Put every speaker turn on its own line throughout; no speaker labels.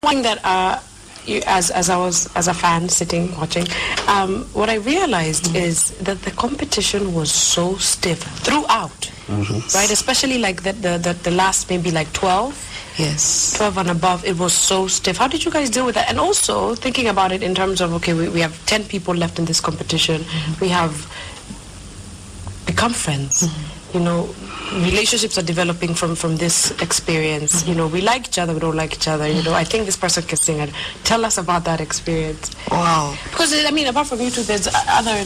One that as I was as a fan sitting watching, what I realized is that the competition was so stiff throughout, right? Especially like the last maybe like 12.
Yes.
12 and above, it was so stiff. How did you guys deal with that? And also thinking about it in terms of, okay, we have 10 people left in this competition. We have become friends. You know, relationships are developing from this experience. You know, we like each other, we don't like each other. You know, I think this person can sing. And tell us about that experience.
Wow.
Because, I mean, apart from you two, there's other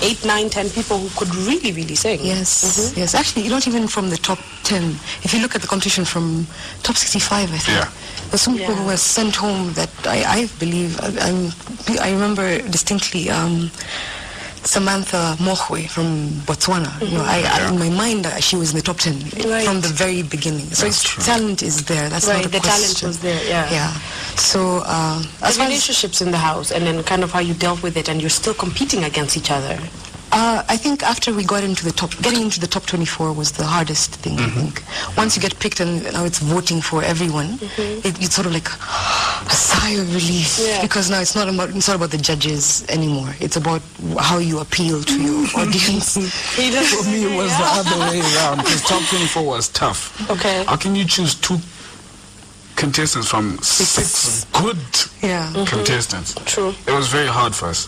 8, 9, 10 people who could really, really sing.
Yes, yes. Actually, not even from the top 10. If you look at the competition from top 65, I think. There's some people who were sent home that I believe, I remember distinctly, Samantha Mohwe from Botswana. You know, in my mind, she was in the top 10 from the very beginning. So talent is there. That's not a
the
question.
Talent was there. Yeah.
So
the relationships in the house, and then kind of how you dealt with it, and you're still competing against each other.
I think after we got into the getting into the top 24 was the hardest thing. I think once you get picked and now it's voting for everyone, it's sort of like a sigh of relief because now it's not about the judges anymore. It's about how you appeal to your audience.
For me, it was the other way around because top 24 was tough.
Okay.
How can you choose 2 contestants from 6 good contestants?
True.
It was very hard for us.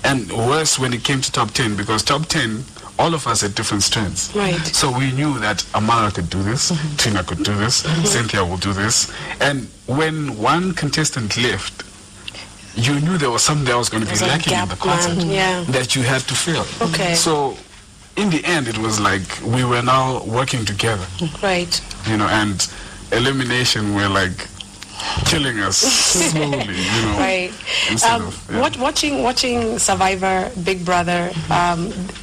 And worse when it came to top 10, because top 10, all of us had different strengths.
Right.
So we knew that Amara could do this, Tina could do this, Cynthia will do this. And when one contestant left, you knew there was something that was going to be lacking in the concert that you had to fill.
Okay.
So in the end, it was like we were now working together.
Right.
You know, and elimination were like killing us slowly, you know.
Right. Watching Survivor, Big Brother,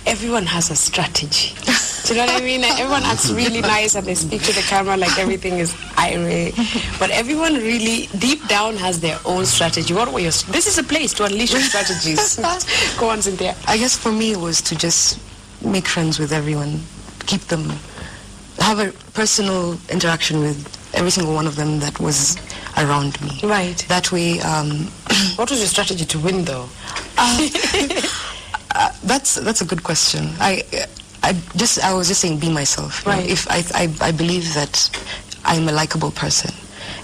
everyone has a strategy. Do you know what I mean? Everyone acts really nice and they speak to the camera like everything is irate. But everyone really, deep down, has their own strategy. What were your... This is a place to unleash your strategies. Go on, Cynthia.
I guess for me it was to just make friends with everyone, keep them, have a personal interaction with every single one of them that was around me.
Right.
That way...
what was your strategy to win, though?
That's a good question. I was just saying, be myself.
Right.
If I believe that I'm a likable person,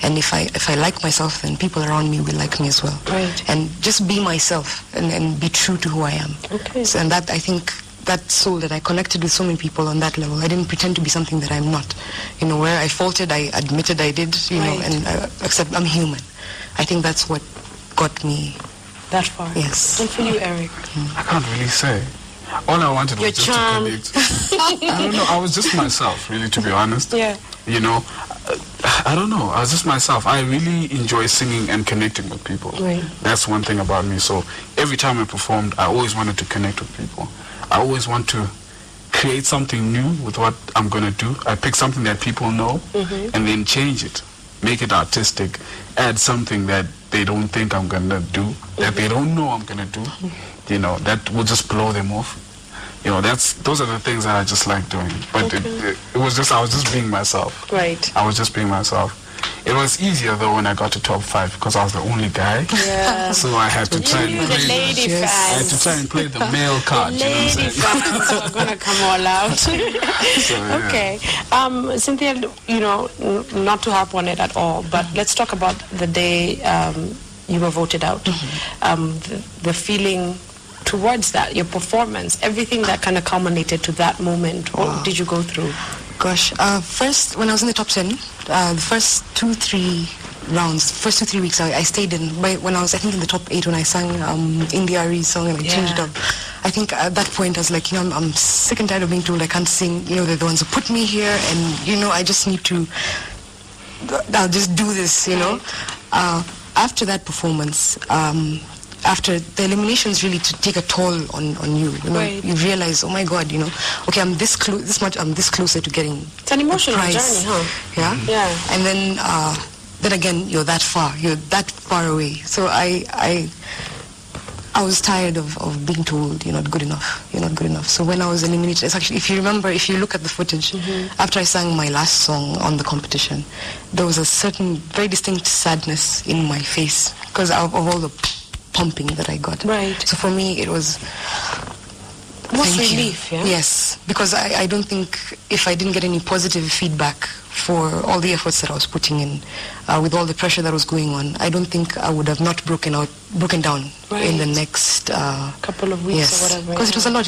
and if I like myself, then people around me will like me as well.
Right.
And just be myself and be true to who I am.
Okay.
So, and that, I think, that soul that I connected with so many people on that level. I didn't pretend to be something that I'm not. You know, where I faulted, I admitted I did. You know, and except I'm human. I think that's what got me
that far.
Yes.
And for you, Eric?
I can't really say. All I wanted was just to connect. I don't know. I was just myself, really, to be honest.
Yeah.
You know, I don't know. I was just myself. I really enjoy singing and connecting with people.
Right.
That's one thing about me. So every time I performed, I always wanted to connect with people. I always want to create something new with what I'm going to do. I pick something that people know and then change it, make it artistic, add something that they don't think I'm going to do, that they don't know I'm going to do. You know, that will just blow them off. You know, those are the things that I just like doing. But it was just, I was just being myself.
Right.
I was just being myself. It was easier though when I got to top 5 because I was the only guy.
Yeah.
So I had to try and play
the lady fans.
I had to try and play the male card.
The lady fans are gonna come all out.
So, yeah.
Okay. Cynthia, you know, not to harp on it at all, but let's talk about the day you were voted out. The feeling towards that, your performance, everything that kind of culminated to that moment. What did you go through?
Gosh, first, when I was in the top 10, the first 2-3 rounds, first 2-3 weeks, I stayed in. When I was, I think, in the top 8, when I sang Indiari's song and I changed it up, I think at that point I was like, you know, I'm sick and tired of being told I can't sing. You know, they're the ones who put me here, and, you know, I just need to, I'll just do this, you know. After that performance, after the eliminations really to take a toll on you, you know, you realize, oh my God, you know, okay, I'm this closer to getting
it's an emotional
the
journey,
prize.
huh?
Yeah. And then again, you're that far away. So I I was tired of being told you're not good enough. So when I was eliminated, it's actually, if you look at the footage, after I sang my last song on the competition, there was a certain very distinct sadness in my face because of all the pumping that I got.
Right.
So for me, it was
relief, yeah?
Yes, because I don't think if I didn't get any positive feedback for all the efforts that I was putting in, with all the pressure that was going on, I don't think I would have not broken down in the next
couple of weeks or whatever.
Because it was a lot.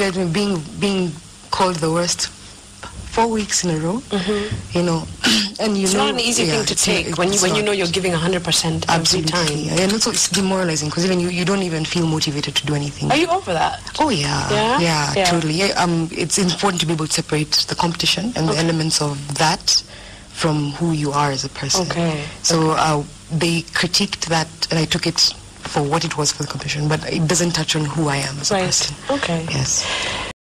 Being called the worst 4 weeks in a row, and
it's not an easy thing to take when you know you're giving 100% every time.
And also it's demoralizing because even you don't even feel motivated to do anything.
Are you over that?
Oh yeah, totally. It's important to be able to separate the competition and the elements of that from who you are as a person.
Okay.
So they critiqued that, and I took it for what it was for the competition, but it doesn't touch on who I am as a person.
Okay.
Yes.